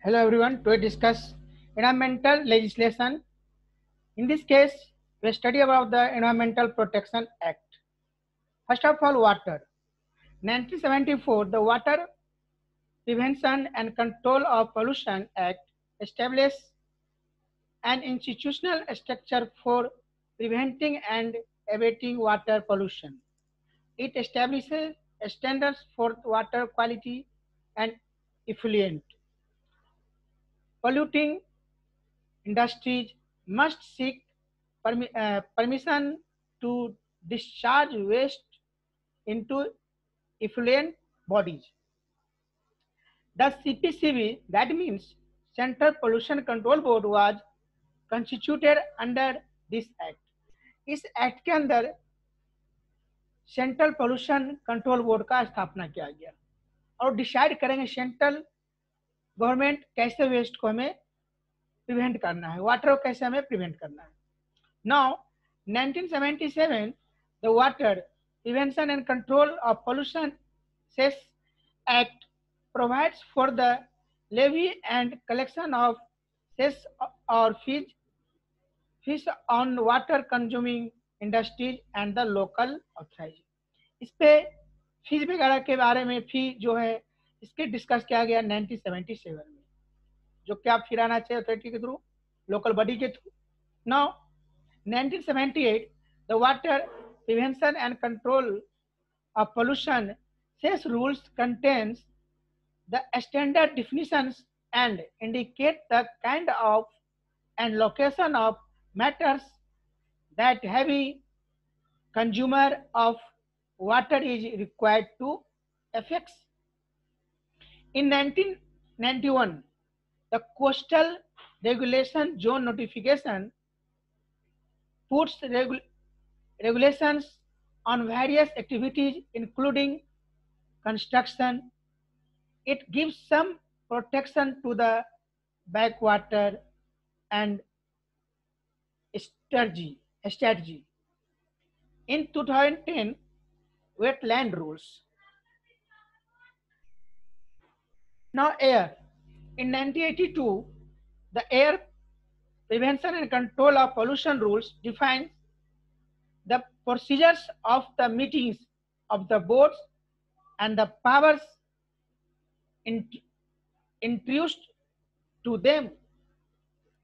Hello everyone, today discuss environmental legislation. In this case, we study about the Environmental Protection Act. First of all, water. 1974, the Water Prevention and Control of Pollution Act established an institutional structure for preventing and abating water pollution. It establishes standards for water quality and effluent. Polluting industries must seek permission to discharge waste into effluent bodies. The CPCB, that means Central Pollution Control Board, was constituted under this act. इस act के अंदर central pollution control board का स्थापना किया गया और decide करेंगे central government कैसे वेस्ट को हमें प्रिवेंट करना है, वाटर को कैसे हमें प्रिवेंट करना है. Now, 1977, the Water Prevention and Control of Pollution Cess Act provides for the levy and collection of cess or fees on water consuming industries and the local authorities. इस पे fees वगैरह के बारे में फी जो है इसके डिस्कस किया गया 1977 में, जो क्या फिर आना चाहिए अथॉरिटी के थ्रू, लोकल बॉडी के through. Now 1978, the Water Prevention and Control of Pollution Cess rules contains the standard definitions and indicate the kind of and location of matters that heavy consumer of water is required to affect. In 1991, the Coastal Regulation Zone Notification puts regulations on various activities including construction. It gives some protection to the backwater and strategy. In 2010, wetland rules. Now air. In 1982, the Air Prevention and Control of Pollution rules define the procedures of the meetings of the boards and the powers introduced to them.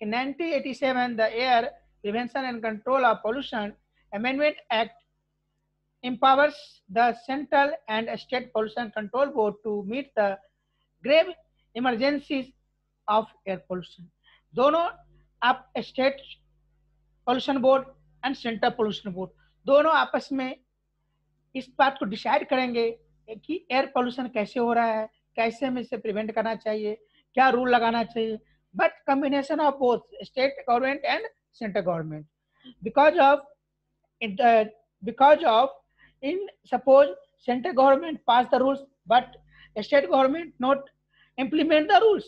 In 1987, the Air Prevention and Control of Pollution Amendment Act empowers the central and state pollution control board to meet the grave emergencies of air pollution. दोनों आप state pollution board and central pollution board दोनों आपस में इस बात को decide करेंगे कि एयर पोल्यूशन कैसे हो रहा है, कैसे हमें इसे प्रिवेंट करना चाहिए, क्या रूल लगाना चाहिए. But combination of both state government and central government because of in suppose central government pass the rules but state government not implement the rules,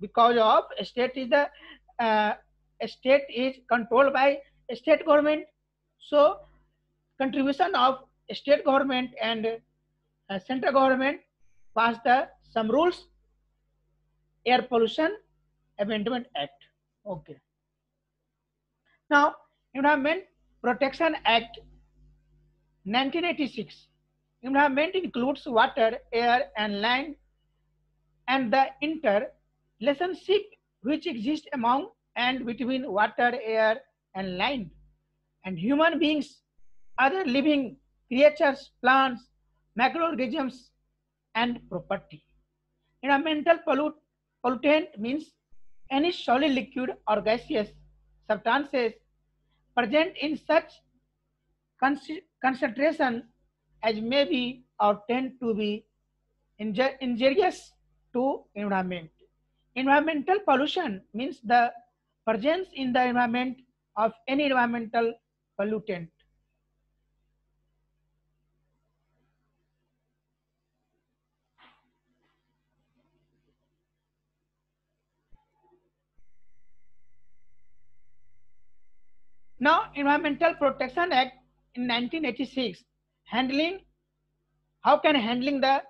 because of state is controlled by state government, so contribution of state government and central government pass the some rules, Air Pollution Amendment Act. Okay. Now Environment Protection Act 1986. Environment includes water, air and land and the interrelationship which exists among and between water, air and land and human beings, other living creatures, plants, microorganisms and property. Environmental pollutant means any solid, liquid or gaseous substances present in such concentration as may be or tend to be injurious to environment. Environmental pollution means the presence in the environment of any environmental pollutant. Now, Environmental Protection Act in 1986, how can handling the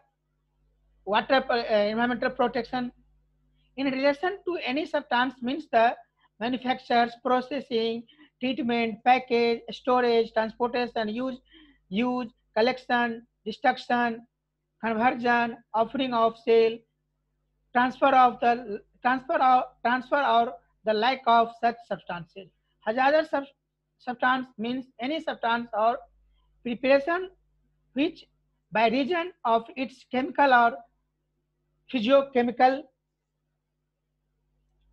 water environmental protection? in relation to any substance means the manufacturers, processing, treatment, package, storage, transportation, use, collection, destruction, conversion, offering of sale, transfer or the lack of such substances. Hazardous substance means any substance or preparation which by reason of its chemical or physiochemical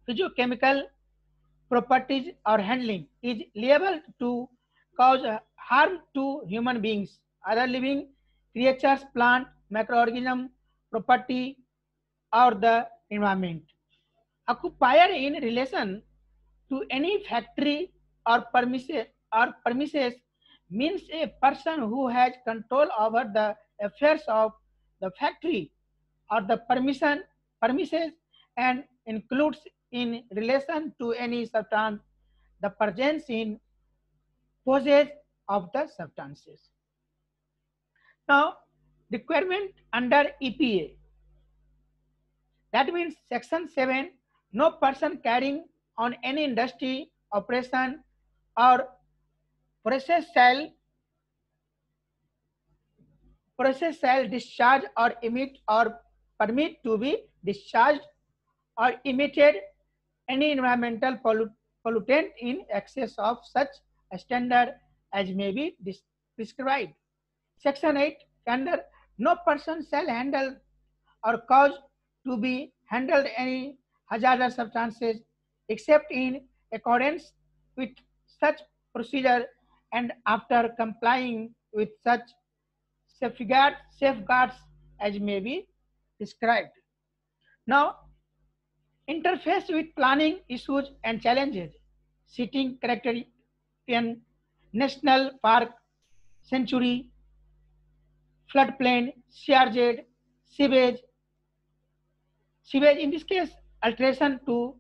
physiochemical properties or handling is liable to cause harm to human beings, other living creatures, plant, microorganism, property, or the environment. Occupier in relation to any factory or premises means a person who has control over the affairs of the factory or the premises and includes in relation to any substance the presence in possess of the substances. Now, requirement under EPA, that means section 7, no person carrying on any industry operation or process shall discharge or emit or permit to be discharged or emitted any environmental pollutant in excess of such a standard as may be prescribed. Section 8, under no person shall handle or cause to be handled any hazardous substances except in accordance with such procedure and after complying with such safeguards as may be described. Now, interface with planning issues and challenges, sitting criterion, national park, sanctuary, floodplain, CRZ, sewage, in this case, alteration to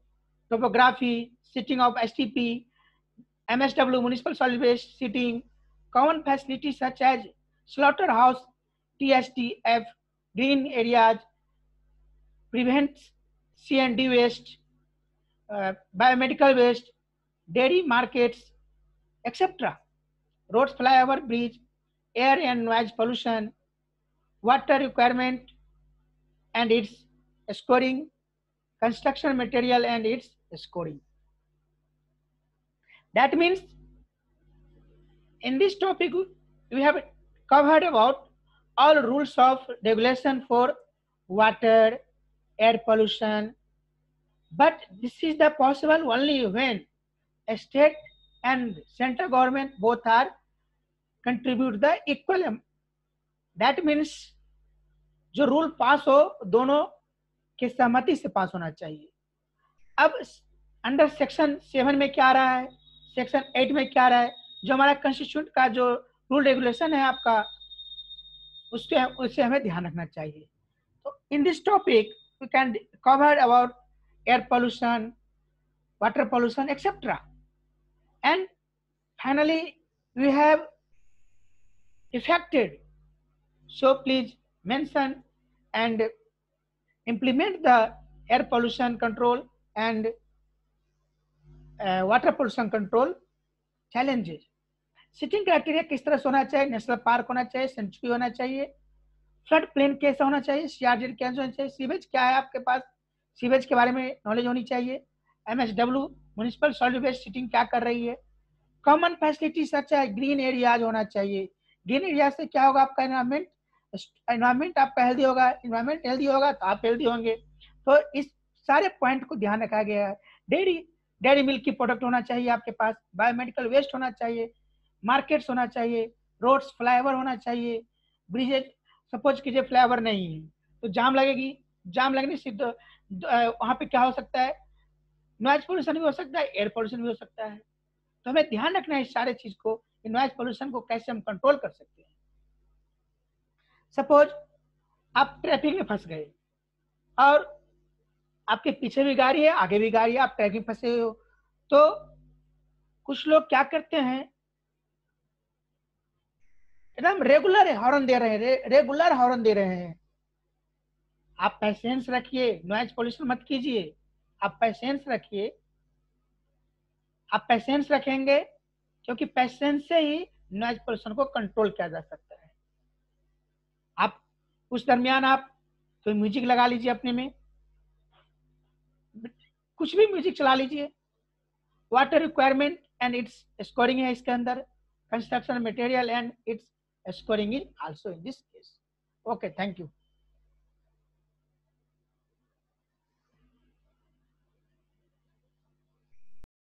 topography, sitting of STP, MSW, municipal solid waste sitting, common facilities such as slaughterhouse, TSTF, green areas, prevents C&D waste, biomedical waste, dairy markets, etc. Roads, flyover, bridge, air and noise pollution, water requirement and its scoring, construction material and its scoring. That means in this topic we have covered about all rules of regulation for water, air pollution, but this is the possible only when a state and central government both are contribute the equal. That means जो rule पास हो दोनों के सहमति से पास होना चाहिए. अब under section 7 में क्या आ रहा है, सेक्शन 8 में क्या आ रहा है, जो हमारा कॉन्स्टिट्यूशन का जो रूल रेगुलेशन है आपका, उससे हमें ध्यान रखना चाहिए. तो in this topic we can cover about air pollution, water pollution, etc. And finally, we have affected. So please mention and implement the air pollution control and water pollution control challenges. Sitting criteria किस तरह से होना चाहिए, national park होना चाहिए, century होना चाहिए, flood plain कैसा होना चाहिए, सीआरजेड कैसा होना चाहिए, सीवेज क्या है आपके पास, सीवेज के बारे में नॉलेज होनी चाहिए, MSW municipal solid waste sitting क्या कर रही है, कॉमन फैसिलिटी सच है, ग्रीन एरियाज होना चाहिए. ग्रीन एरिया से क्या होगा, आपका एनवायरमेंट आपका हेल्दी होगा, एनवायरमेंट हेल्दी होगा तो आप हेल्दी होंगे. तो इस सारे पॉइंट को ध्यान रखा गया है. डेयरी मिल्क की प्रोडक्ट होना चाहिए आपके पास, बायोमेडिकल वेस्ट होना चाहिए, मार्केट्स होना चाहिए, रोड्स फ्लाईओवर होना चाहिए, ब्रिजेज. सपोज कीजिए फ्लाईओवर नहीं है तो जाम लगेगी, जाम लगने से वहां पे क्या हो सकता है, नॉइज पोल्यूशन भी हो सकता है, एयर पोल्यूशन भी हो सकता है. तो हमें ध्यान रखना है इस सारे चीज को, नॉइज पोल्यूशन को कैसे हम कंट्रोल कर सकते हैं. सपोज आप ट्रैफिक में फंस गए और आपके पीछे भी गाड़ी है, आगे भी गाड़ी है, आप ट्रैफिक में फंसे हो, तो कुछ लोग क्या करते हैं, एकदम रेगुलर हॉर्न दे रहे हैं, रेगुलर हॉर्न दे रहे हैं. आप पेशेंस रखिए, नॉइज पोल्यूशन मत कीजिए, आप पेशेंस रखिए, आप पेशेंस रखेंगे क्योंकि पेशेंस से ही नॉइज पोल्यूशन को कंट्रोल किया जा सकता है। आप उस दरमियान आप कोई म्यूजिक लगा लीजिए अपने में, कुछ भी म्यूजिक चला लीजिए। Water requirement and it's scoring है इसके अंदर, construction material and it's scoring in also in this case. Okay, thank you.